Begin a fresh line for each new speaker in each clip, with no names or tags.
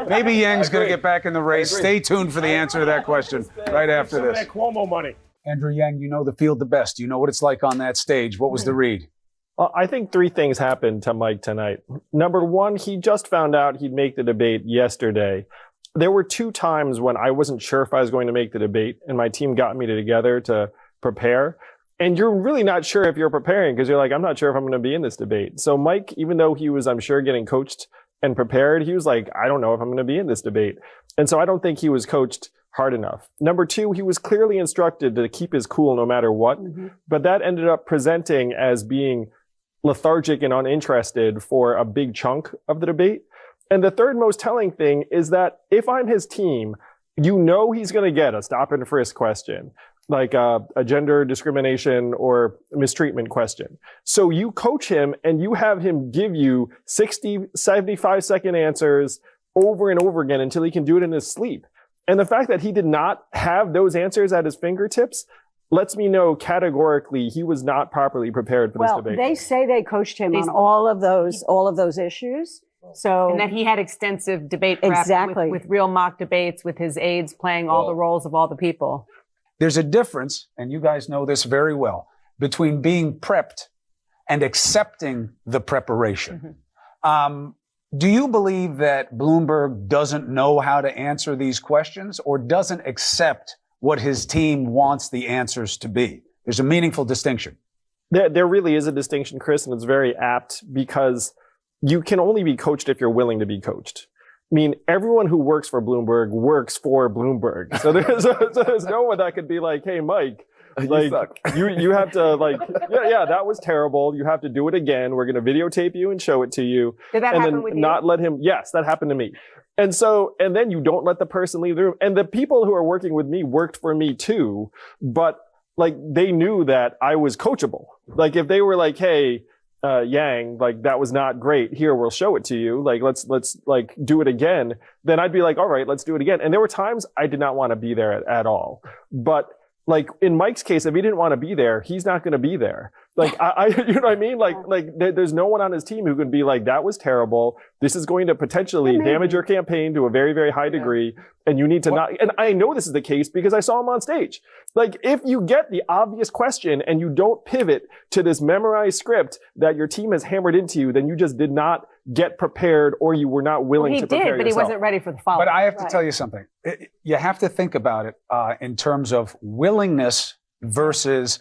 Maybe Yang's going to get back in the race. Stay tuned for the answer to that question right after this.
That Cuomo money.
Andrew Yang, you know the field the best. You know what it's like on that stage. What was the read?
Well, I think three things happened to Mike tonight. Number one, he just found out he'd make the debate yesterday. There were 2 times when I wasn't sure if I was going to make the debate, and my team got me together to prepare. And you're really not sure if you're preparing because you're like, I'm not sure if I'm going to be in this debate. So Mike, even though he was, I'm sure, getting coached and prepared, he was like, I don't know if I'm going to be in this debate. And so I don't think he was coached hard enough. Number 2, he was clearly instructed to keep his cool no matter what, but that ended up presenting as being lethargic and uninterested for a big chunk of the debate. And the third most telling thing is that if I'm his team, you know he's going to get a stop and frisk question, like a gender discrimination or mistreatment question. So you coach him and you have him give you 60, 75-second answers over and over again until he can do it in his sleep. And the fact that he did not have those answers at his fingertips lets me know categorically he was not properly prepared for this debate.
Well, they say they coached him on all of those issues. So,
and that he had extensive debate prep with real mock debates, with his aides playing all the roles of all the people.
There's a difference, and you guys know this very well, between being prepped and accepting the preparation. Do you believe that Bloomberg doesn't know how to answer these questions or doesn't accept what his team wants the answers to be? There's a meaningful distinction.
There really is a distinction, Chris, and it's very apt because you can only be coached if you're willing to be coached. I mean, everyone who works for Bloomberg works for Bloomberg. So there's no one that could be like, hey, Mike, like you have to yeah, that was terrible. You have to do it again. We're going to videotape you and show it to you.
Did that happen with you?
Not let him. Yes, that happened to me. And then you don't let the person leave the room. And the people who are working with me worked for me too, but like they knew that I was coachable. Like if they were like, hey, Yang, like that was not great. Here, we'll show it to you. Like, let's like do it again. Then I'd be like, all right, let's do it again. And there were times I did not want to be there at all. But like in Mike's case, if he didn't want to be there, he's not going to be there. Like you know what I mean? Like there's no one on his team who can be like, that was terrible. This is going to potentially damage your campaign to a very, very high degree. And you need to not, and I know this is the case because I saw him on stage. Like if you get the obvious question and you don't pivot to this memorized script that your team has hammered into you, then you just did not get prepared or you were not willing to prepare yourself.
He did, but he wasn't ready for the follow-up.
But I have to tell you something. You have to think about it in terms of willingness versus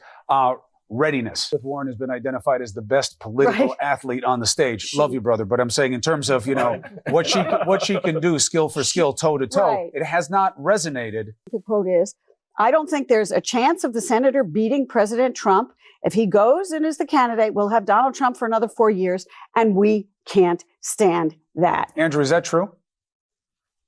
readiness. Warren has been identified as the best political athlete on the stage. Love you, brother. But I'm saying in terms of, you know, what she can do skill for skill, toe to toe, it has not resonated.
The quote is, I don't think there's a chance of the senator beating President Trump. If he goes and is the candidate, we'll have Donald Trump for another 4 years, and we can't stand that.
Andrew, is that true?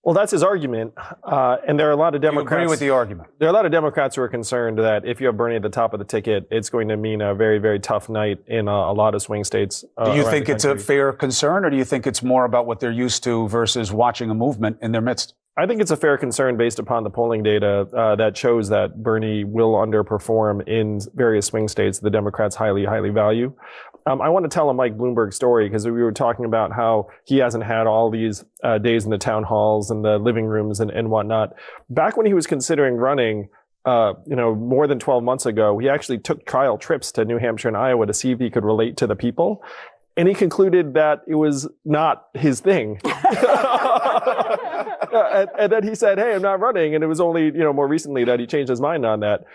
Well, that's his argument. And there are a lot of Democrats.
You agree with the argument?
There are a lot of Democrats who are concerned that if you have Bernie at the top of the ticket, it's going to mean a very, very tough night in a lot of swing states.
Do you think it's a fair concern, or do you think it's more about what they're used to versus watching a movement in their midst?
I think it's a fair concern based upon the polling data that shows that Bernie will underperform in various swing states the Democrats highly, highly value. I want to tell a Mike Bloomberg story because we were talking about how he hasn't had all these days in the town halls and the living rooms and whatnot. Back when he was considering running, more than 12 months ago, he actually took trial trips to New Hampshire and Iowa to see if he could relate to the people. And he concluded that it was not his thing. And then he said, hey, I'm not running. And it was only, more recently that he changed his mind on that.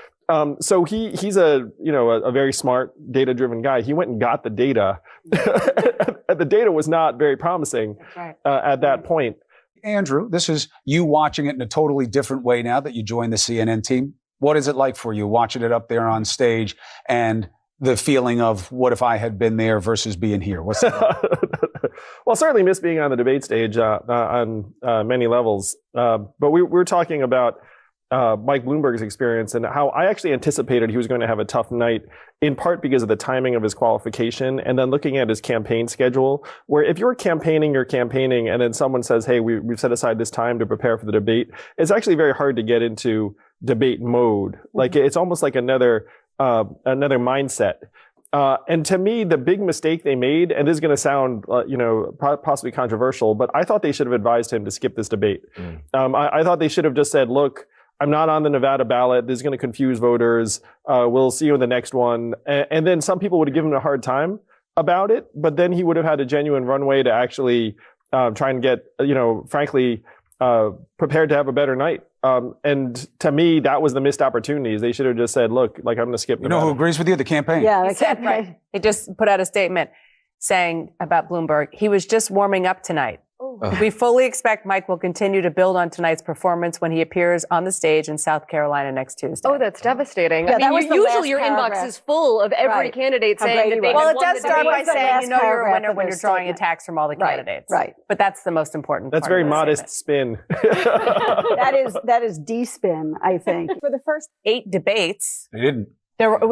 So he's a very smart, data-driven guy. He went and got the data. And the data was not very promising at that point.
Andrew, this is you watching it in a totally different way now that you joined the CNN team. What is it like for you watching it up there on stage and the feeling of what if I had been there versus being here? What's that like?
Well, certainly miss being on the debate stage on many levels. But we're talking about Mike Bloomberg's experience and how I actually anticipated he was going to have a tough night, in part because of the timing of his qualification, and then looking at his campaign schedule, where if you're campaigning, and then someone says, hey, we've set aside this time to prepare for the debate, it's actually very hard to get into debate mode. Like it's almost like another mindset. And to me, the big mistake they made, and this is going to sound, possibly controversial, but I thought they should have advised him to skip this debate. I thought they should have just said, look, I'm not on the Nevada ballot. This is going to confuse voters. We'll see you in the next one. And then some people would have given him a hard time about it, but then he would have had a genuine runway to actually try and get, frankly, prepared to have a better night. And to me, that was the missed opportunities. They should have just said, look, like, I'm going to skip Nevada.
You know who agrees with you? The campaign.
Yeah,
He said, right. He just put out a statement saying about Bloomberg, he was just warming up tonight. We fully expect Mike will continue to build on tonight's performance when he appears on the stage in South Carolina next Tuesday.
Oh, that's devastating.
Yeah, that was the last
usually your
paragraph.
inbox is full of every
Right.
candidate
How
saying
great
that
he
they
was.
Well,
had
it
won
does
the
start
debate.
by
was the
saying
last
you know you're a
paragraph
winner
of
when
their
you're drawing
statement.
attacks from all the
Right,
candidates.
right.
But that's the most important
That's
part
very
of the
modest
statement.
spin.
That is D-spin, I think.
For the first 8 debates,
They didn't.
it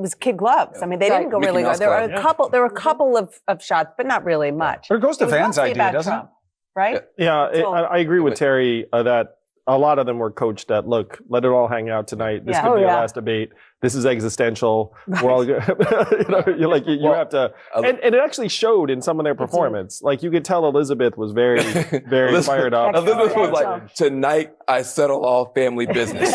was kid gloves. I mean, they didn't go
Mickey
really
Mouse
good. There were
Club.
a couple of shots, but not really much.
But it goes to
was
fans'
mostly
idea,
about
doesn't
Trump, right?
Yeah,
So-
I agree with Terry that a lot of them were coached that, look, let it all hang out tonight. This
Yeah.
could
Oh,
be
yeah.
our last debate. This is existential. We're all good. You have to. And it actually showed in some of their performance. Like, you could tell Elizabeth was very, very
Elizabeth-
fired up.
Elizabeth was like,
Excellent.
tonight I settle all family business.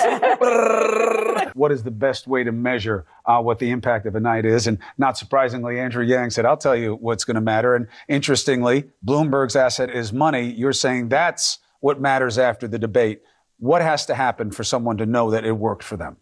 What is the best way to measure what the impact of a night is? And not surprisingly, Andrew Yang said, I'll tell you what's going to matter. And interestingly, Bloomberg's asset is money. You're saying that's what matters after the debate. What has to happen for someone to know that it worked for them?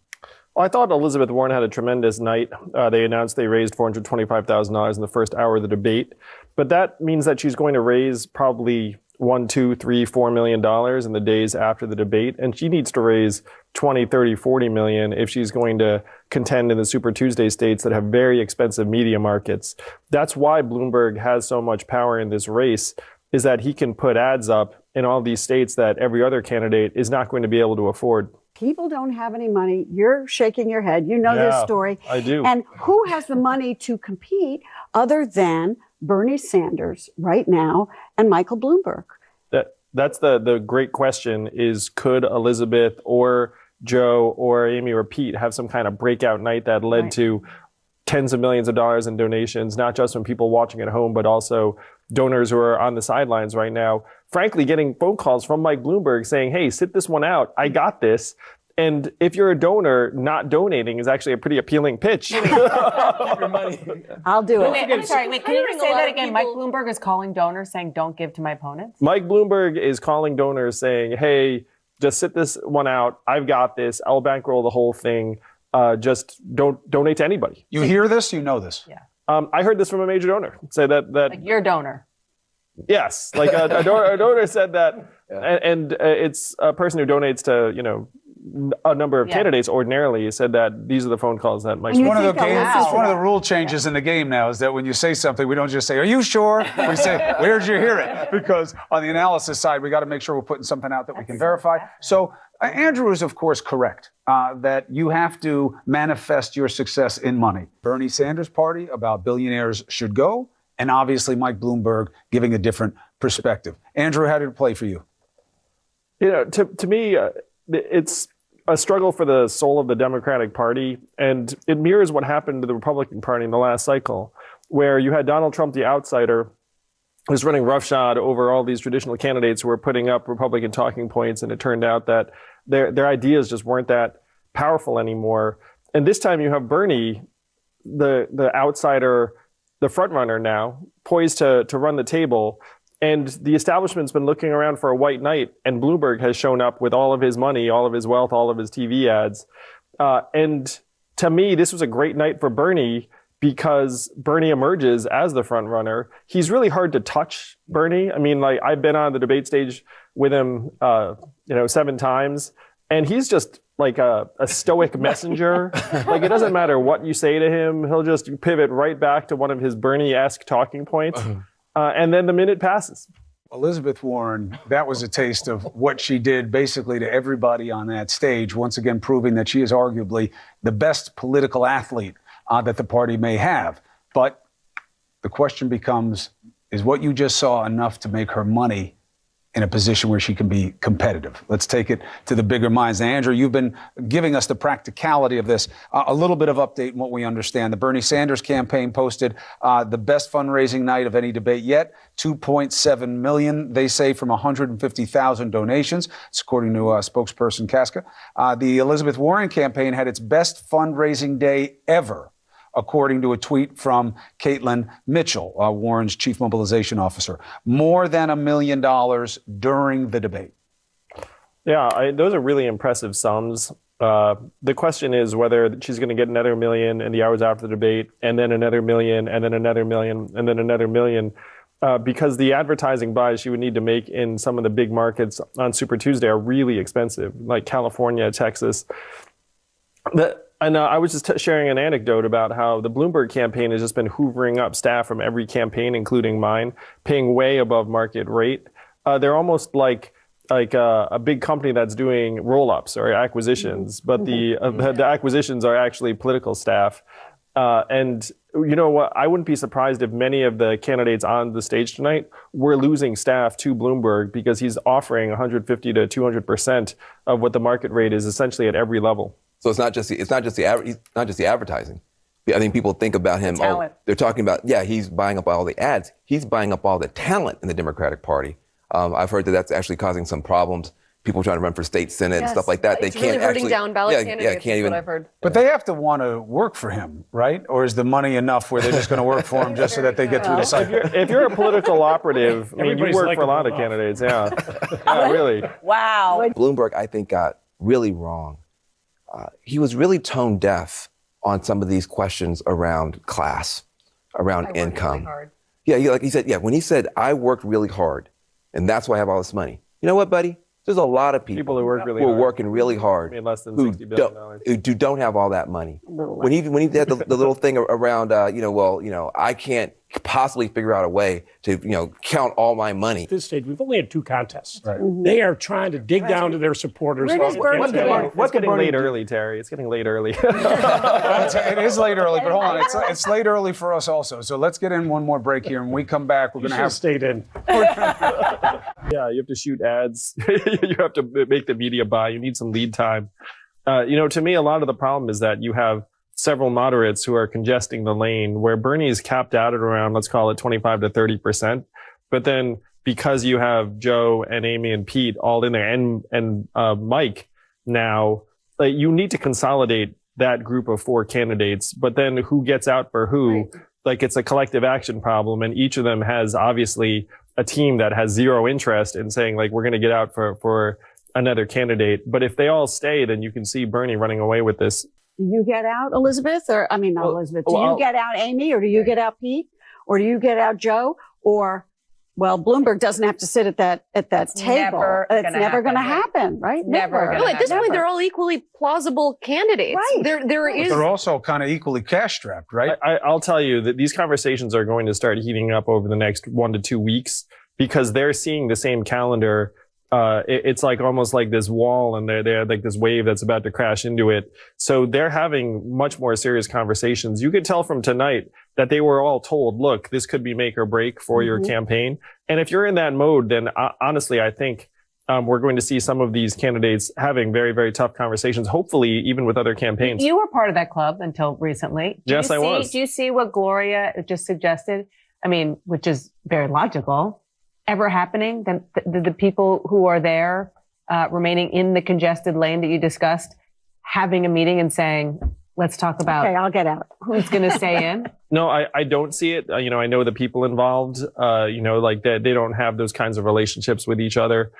Well, I thought Elizabeth Warren had a tremendous night. They announced they raised $425,000 in the first hour of the debate. But that means that she's going to raise probably $1, $2, $3, $4 million in the days after the debate. And she needs to raise 20, 30, 40 million if she's going to contend in the Super Tuesday states that have very expensive media markets. That's why Bloomberg has so much power in this race, is that he can put ads up in all these states that every other candidate is not going to be able to afford.
People don't have any money. You're shaking your head. You know this
Yeah,
story.
I do.
And who has the money to compete other than Bernie Sanders right now and Michael Bloomberg?
That's the great question is, could Elizabeth or Joe or Amy or Pete have some kind of breakout night that led to tens of millions of dollars in donations, not just from people watching at home, but also donors who are on the sidelines right now, frankly, getting phone calls from Mike Bloomberg saying, hey, sit this one out. I got this. And if you're a donor, not donating is actually a pretty appealing pitch.
Keep your money.
I'll do it.
I'm sorry, wait, can you
Hearing
just
a
say
lot
that
of
again?
people-
Mike Bloomberg is calling donors saying, don't give to my opponents?
Mike Bloomberg is calling donors saying, hey, just sit this one out. I've got this. I'll bankroll the whole thing. Just don't donate to anybody.
You hear this, you know this.
Yeah.
I heard this from a major donor say that
Like your donor.
yes, like a donor said that, and it's a person who donates to a number of candidates ordinarily said that these are the phone calls that Mike.
And you
One of the
think
games,
Elizabeth-
it's one of the rule changes in the game now is that when you say something, we don't just say, are you sure? We say, where'd you hear it? Because on the analysis side, we got to make sure we're putting something out that we can verify. So Andrew is, of course, correct that you have to manifest your success in money. Bernie Sanders' party about billionaires should go, and obviously Mike Bloomberg giving a different perspective. Andrew, how did it play for you?
To me, it's a struggle for the soul of the Democratic Party, and it mirrors what happened to the Republican Party in the last cycle, where you had Donald Trump, the outsider, who's running roughshod over all these traditional candidates who were putting up Republican talking points, and it turned out that their ideas just weren't that powerful anymore. And this time you have Bernie, the outsider, the front runner now, poised to run the table. And the establishment's been looking around for a white knight, and Bloomberg has shown up with all of his money, all of his wealth, all of his TV ads. And to me, this was a great night for Bernie because Bernie emerges as the front runner. He's really hard to touch, Bernie. I mean, like, I've been on the debate stage with him, 7 times, and he's just like a stoic messenger. Like, it doesn't matter what you say to him. He'll just pivot right back to one of his Bernie-esque talking points. And then the minute passes.
Elizabeth Warren, that was a taste of what she did basically to everybody on that stage, once again proving that she is arguably the best political athlete that the party may have. But the question becomes, is what you just saw enough to make her money in a position where she can be competitive. Let's take it to the bigger minds. Now, Andrew, you've been giving us the practicality of this. A little bit of update in what we understand. The Bernie Sanders campaign posted the best fundraising night of any debate yet, $2.7 million, they say, from 150,000 donations. It's according to spokesperson Casca. The Elizabeth Warren campaign had its best fundraising day ever, according to a tweet from Caitlin Mitchell, Warren's chief mobilization officer. More than $1 million during the debate.
Yeah, those are really impressive sums. The question is whether she's going to get another $1 million in the hours after the debate, and then another $1 million, and then another $1 million, and then another $1 million. Because the advertising buys she would need to make in some of the big markets on Super Tuesday are really expensive, like California, Texas. And I was just sharing an anecdote about how the Bloomberg campaign has just been hoovering up staff from every campaign, including mine, paying way above market rate. They're almost like a big company that's doing roll-ups or acquisitions, but the acquisitions are actually political staff. And you know what? I wouldn't be surprised if many of the candidates on the stage tonight were losing staff to Bloomberg because he's offering 150 to 200% of what the market rate is essentially at every level.
So it's not just the advertising. I think people think about him. They're talking about, he's buying up all the ads. He's buying up all the talent in the Democratic Party. I've heard that that's actually causing some problems. People trying to run for state senate and stuff like that.
It's really hurting down ballot candidates.
Can't even.
What I've heard.
But they have to want to work for him, right? Or is the money enough where they're just going to work for him just so that they get through the cycle?
If you're a political operative, I mean, you work for a lot of candidates. Yeah, really.
Wow.
Bloomberg, I think, got really wrong. He was really tone deaf on some of these questions around class, around income.
Really hard.
Like he said, when he said, I worked really hard, and that's why I have all this money. You know what, buddy? There's a lot of people
who work really
who are
hard.
working really hard,
Made less than
who
$60 billion.
who don't have all that money. When he had the little thing around, I can't possibly figure out a way to, count all my money.
At this stage, we've only had two contests.
Right.
They are trying to dig down to their supporters.
Where does Bernie
It's getting late early, Terry. It's getting late early.
It is late early, but hold on. It's late early for us also. So let's get in one more break here. And when we come back, we're going to have...
stayed in.
Yeah, you have to shoot ads. You have to make the media buy. You need some lead time. To me, a lot of the problem is that you have several moderates who are congesting the lane where Bernie is capped out at around, let's call it 25 to 30%. But then because you have Joe and Amy and Pete all in there and Mike now, you need to consolidate that group of four candidates. But then who gets out for who? Right. It's a collective action problem. And each of them has obviously a team that has zero interest in saying, we're going to get out for another candidate. But if they all stay, then you can see Bernie running away with this.
Do you get out Elizabeth? Elizabeth. Do you get out Amy, or do you get out Pete? Or do you get out Joe? Or, Bloomberg doesn't have to sit at that table. It's never going to happen, right?
Never.
Well, at this point, they're all equally plausible candidates.
Right.
They're also kind of equally cash-strapped, right?
I'll tell you that these conversations are going to start heating up over the next 1 to 2 weeks because they're seeing the same calendar. It's almost like this wall, and they're like this wave that's about to crash into it. So they're having much more serious conversations. You could tell from tonight that they were all told, look, this could be make or break for your campaign. And if you're in that mode, then honestly, I think we're going to see some of these candidates having very, very tough conversations, hopefully even with other campaigns.
You were part of that club until recently.
Yes, I was.
Do you see what Gloria just suggested? I mean, which is very logical. Ever happening? The people who are there remaining in the congested lane that you discussed, having a meeting and saying, let's talk about
I'll get out.
Who's going to stay in?
No, I don't see it. I know the people involved, they don't have those kinds of relationships with each other.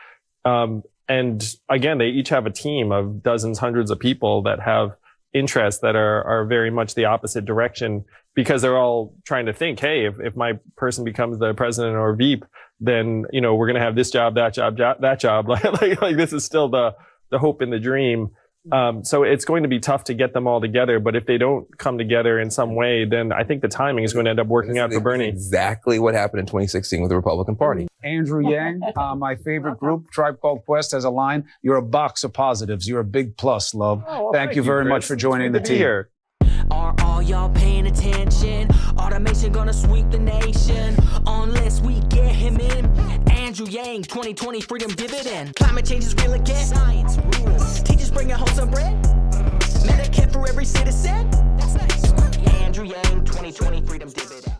And again, they each have a team of dozens, hundreds of people that have interests that are very much the opposite direction because they're all trying to think, hey, if my person becomes the president or VP, then, we're going to have this job, that job, that job. Like this is still the hope and the dream. So it's going to be tough to get them all together. But if they don't come together in some way, then I think the timing is going to end up working out for Bernie.
Exactly what happened in 2016 with the Republican Party.
Andrew Yang, my favorite group, Tribe Called Quest, has a line. You're a box of positives. You're a big plus, love. Thank you very much for joining the team.
Here.
Are all y'all paying attention? Automation gonna sweep the nation unless we get him in. Andrew Yang, 2020 freedom dividend. Climate change is real again. Science rules. Teachers bringing home some bread. Medicare for every citizen. That's nice. Andrew Yang, 2020 freedom dividend.